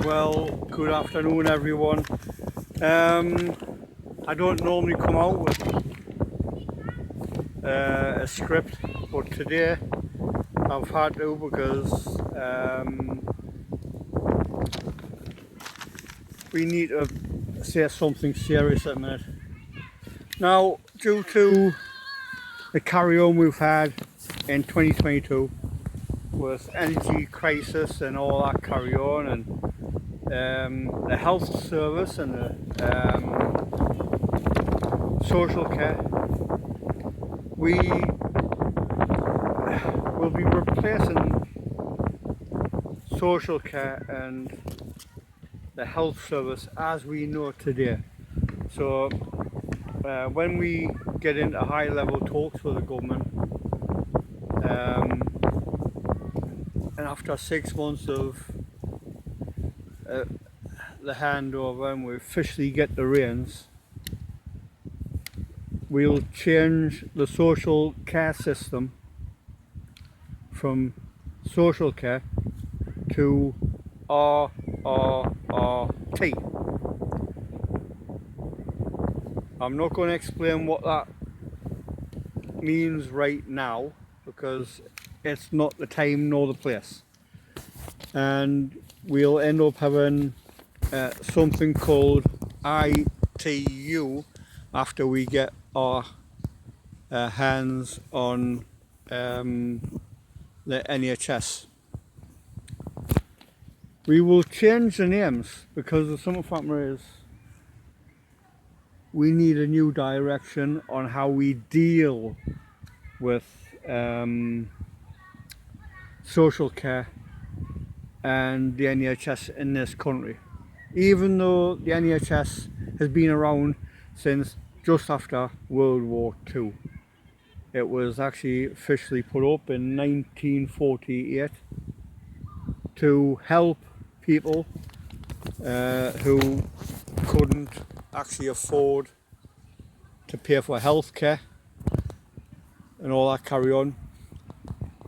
Well, good afternoon everyone. I don't normally come out with a script, but today I've had to because we need to say something serious at the minute. Now, due to the carry on we've had in 2022 with energy crisis and all that carry on, and the health service and the social care, we will be replacing social care and the health service as we know it today. So when we get into high level talks with the government, and after 6 months of the handover and we officially get the reins, we'll change the social care system from social care to RRRT. I'm not going to explain what that means right now because it's not the time nor the place, and we'll end up having something called ITU after we get our hands on the NHS. We will change the names because the simple fact is we need a new direction on how we deal with social care and the NHS in this country. Even though the NHS has been around since just after World War II. It was actually officially put up in 1948 to help people who couldn't actually afford to pay for healthcare and all that carry on.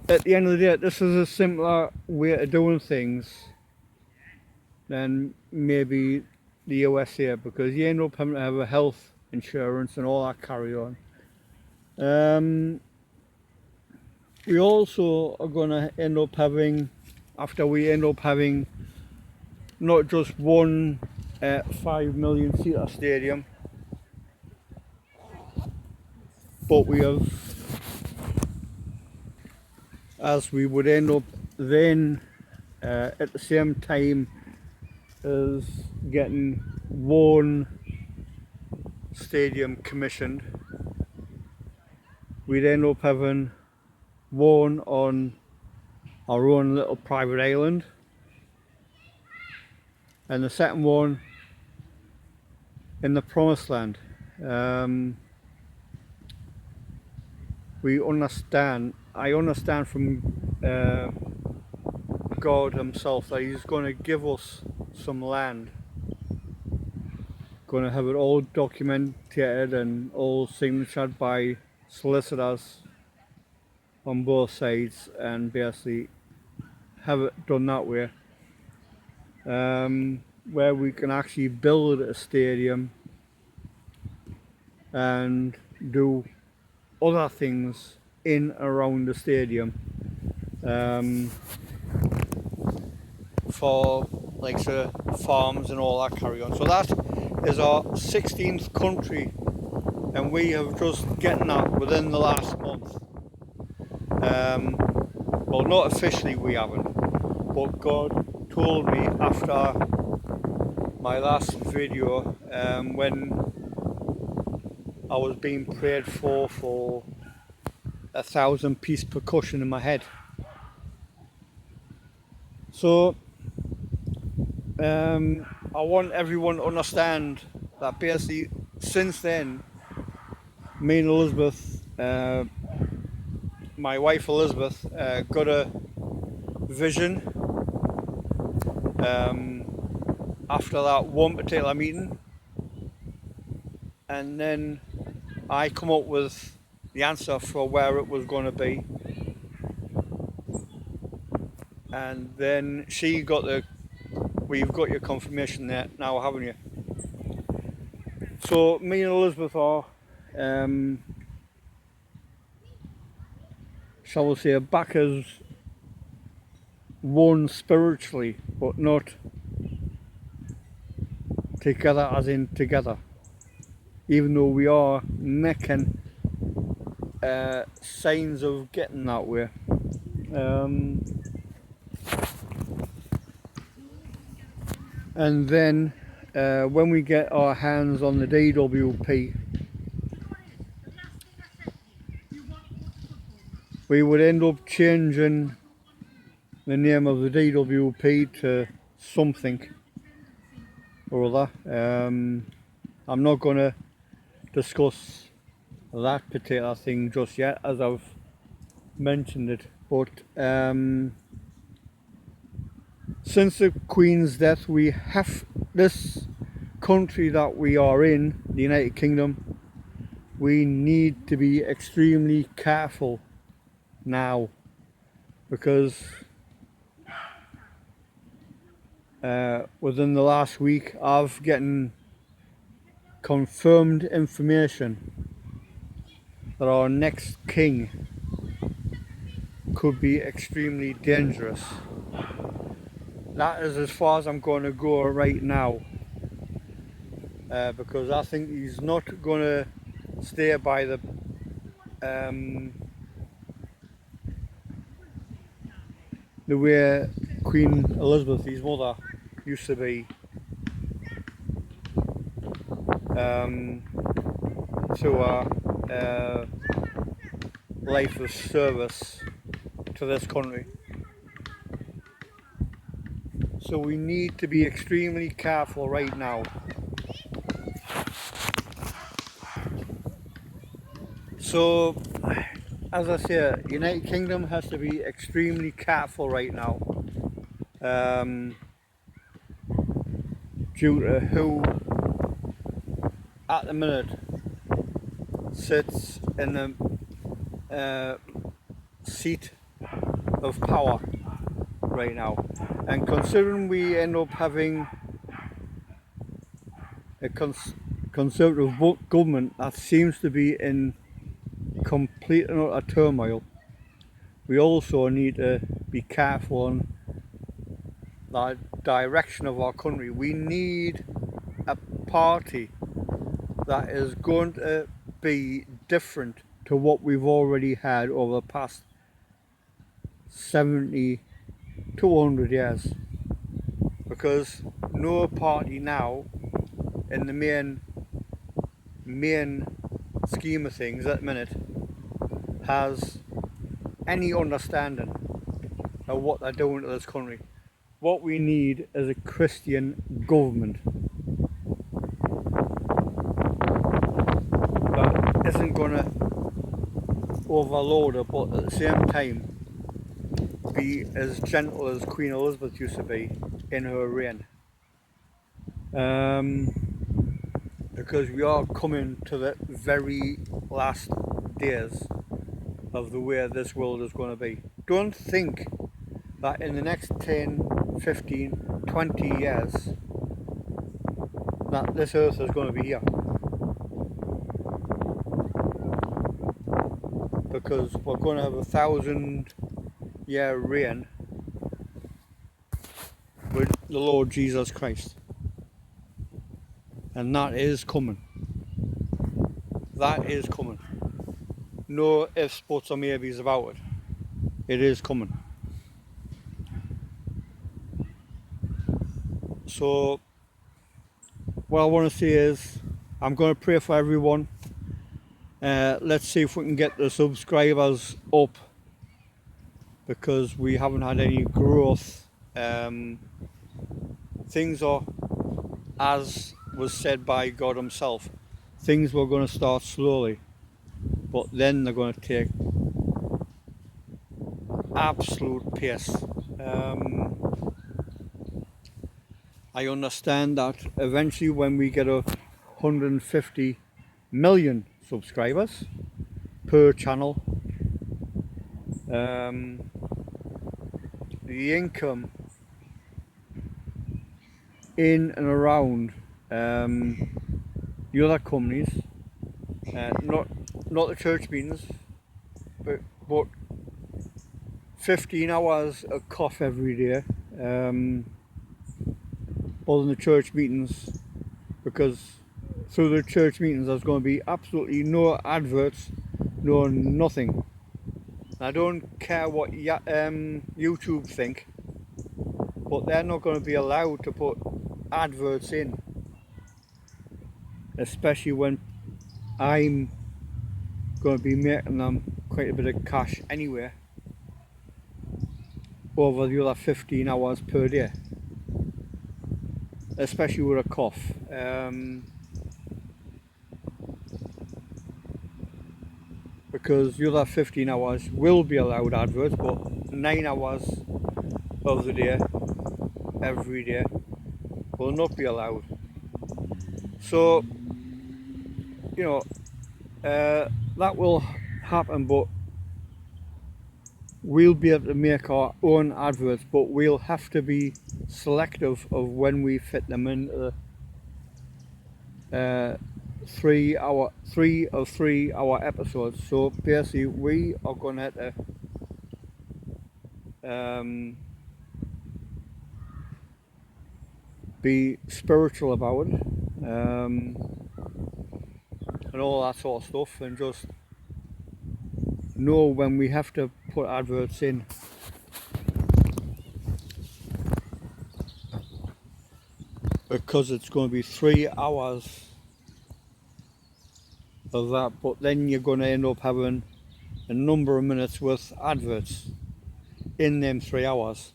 At the end of the day, this is a simpler way of doing things than maybe the USA, because you end up having to have a health insurance and all that carry on. We also are going to end up having, after we end up having not just one 5 million seater stadium, but we have, as we would end up then at the same time as getting one stadium commissioned, we'd end up having one on our own little private island, and the second one in the promised land. I understand from God himself that he's going to give us some land, going to have it all documented and all signatured by solicitors on both sides, and basically have it done that way, where we can actually build a stadium and do other things in around the stadium, for like the farms and all that carry on. So that is our 16th country, and we have just getting that within the last month. Well, not officially we haven't, but God told me after my last video, when I was being prayed for 1,000-piece percussion in my head. So I want everyone to understand that basically since then, me and Elizabeth, my wife Elizabeth, got a vision after that one particular meeting, and then I come up with the answer for where it was going to be, and then she got the Well, you've got your confirmation there now, haven't you? So me and Elizabeth are, shall we say, back as one spiritually, but not together as in together. Even though we are making signs of getting that way. And then when we get our hands on the DWP, we would end up changing the name of the DWP to something or other. I'm not going to discuss that particular thing just yet, as I've mentioned it, but since the Queen's death, we have this country that we are in, the United Kingdom, we need to be extremely careful now, because within the last week I've gotten confirmed information that our next king could be extremely dangerous. That is as far as I'm going to go right now, because I think he's not going to stay by the way Queen Elizabeth, his mother, used to be, to a life of service to this country. So we need to be extremely careful right now. So, as I say, United Kingdom has to be extremely careful right now, due to who at the minute sits in the seat of power right now. And considering we end up having a Conservative government that seems to be in complete and utter turmoil, we also need to be careful on the direction of our country. We need a party that is going to be different to what we've already had over the past 70 to 100 years, because no party now in the main scheme of things at the minute has any understanding of what they're doing to this country. What we need is a Christian government that isn't going to overload it, but at the same time be as gentle as Queen Elizabeth used to be in her reign. Because we are coming to the very last days of the way this world is going to be. Don't think that in the next 10, 15, 20 years that this earth is going to be here. Because we're going to have 1,000-year reign with the Lord Jesus Christ. And that is coming. That is coming. No ifs, buts or maybes about it. It is coming. So what I want to say is I'm going to pray for everyone. Let's see if we can get the subscribers up, because we haven't had any growth. Things are, as was said by God himself, things were going to start slowly, but then they're going to take absolute pace. I understand that eventually when we get 150 million subscribers per channel, the income in and around the other companies, not the church meetings, but 15 hours of cough every day, other than the church meetings, because through the church meetings there's going to be absolutely no adverts, no nothing. I don't care what YouTube think, but they're not going to be allowed to put adverts in, especially when I'm going to be making them quite a bit of cash anyway over the other 15 hours per day, especially with a cough. Because the other 15 hours will be allowed adverts, but 9 hours of the day, every day, will not be allowed. So, you know, that will happen, but we'll be able to make our own adverts, but we'll have to be selective of when we fit them into the 3 of 3 hour episodes. So basically we are going to have to be spiritual about it, and all that sort of stuff, and just know when we have to put adverts in. Because it's going to be 3 hours of that, but then you're going to end up having a number of minutes with adverts in them 3 hours,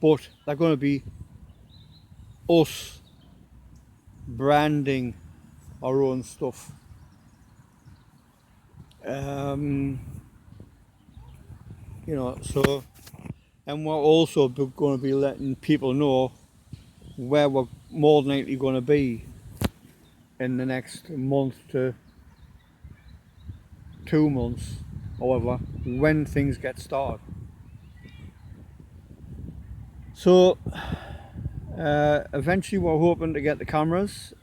but they're going to be us branding our own stuff. You know, so, and we're also going to be letting people know where we're more than likely going to be in the next month to 2 months, however, when things get started. So eventually we're hoping to get the cameras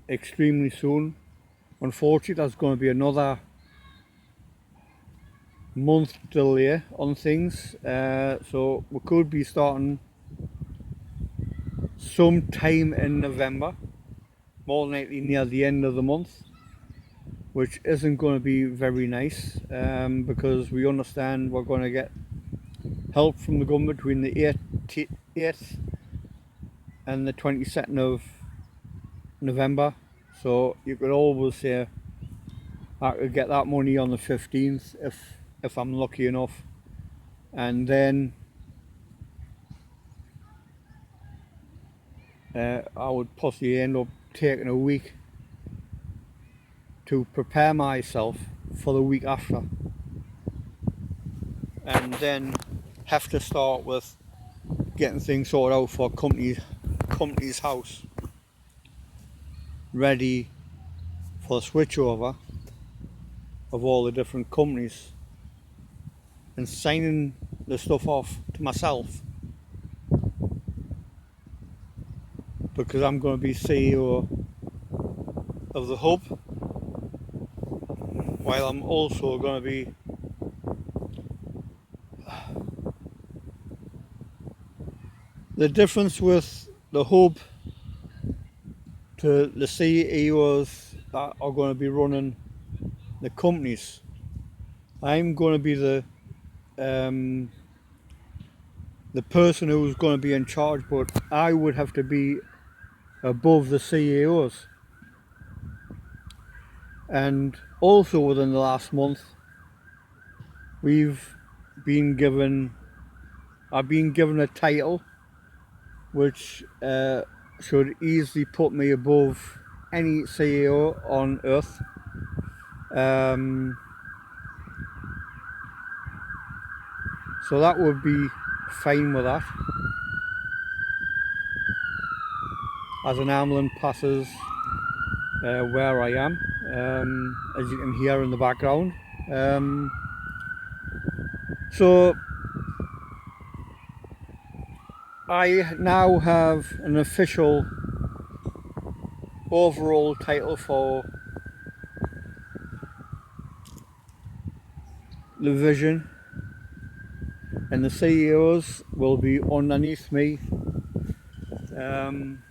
extremely soon. Unfortunately, there's going to be another month delay on things, so we could be starting sometime in November, more than likely near the end of the month, which isn't going to be very nice, because we understand we're going to get help from the government between the 8th and the 22nd of November. So you could always say I could get that money on the 15th if I'm lucky enough, and then I would possibly end up taking a week to prepare myself for the week after, and then have to start with getting things sorted out for company's house, ready for the switchover of all the different companies, and signing the stuff off to myself, because I'm going to be CEO of the hub, while I'm also going to be the difference with the hub to the CEOs that are going to be running the companies. I'm going to be the person who's going to be in charge, but I would have to be above the CEOs. And also within the last month, I've been given a title which should easily put me above any CEO on earth. So that would be fine with that, as an ambulance passes where I am, as you can hear in the background. So I now have an official overall title for the division, and the CEOs will be underneath me. I'm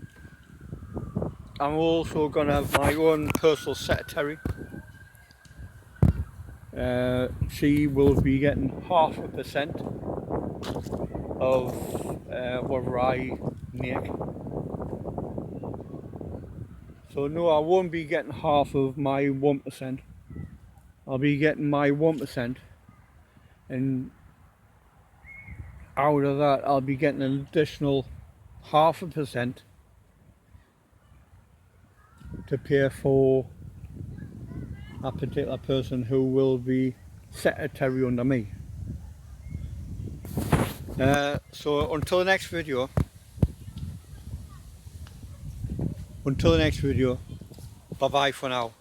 also going to have my own personal secretary. She will be getting 0.5% of whatever I make. So no, I won't be getting half of my 1%. I'll be getting my 1%, and out of that I'll be getting an additional 0.5% to pay for a particular person who will be secretary under me. So until the next video, bye bye for now.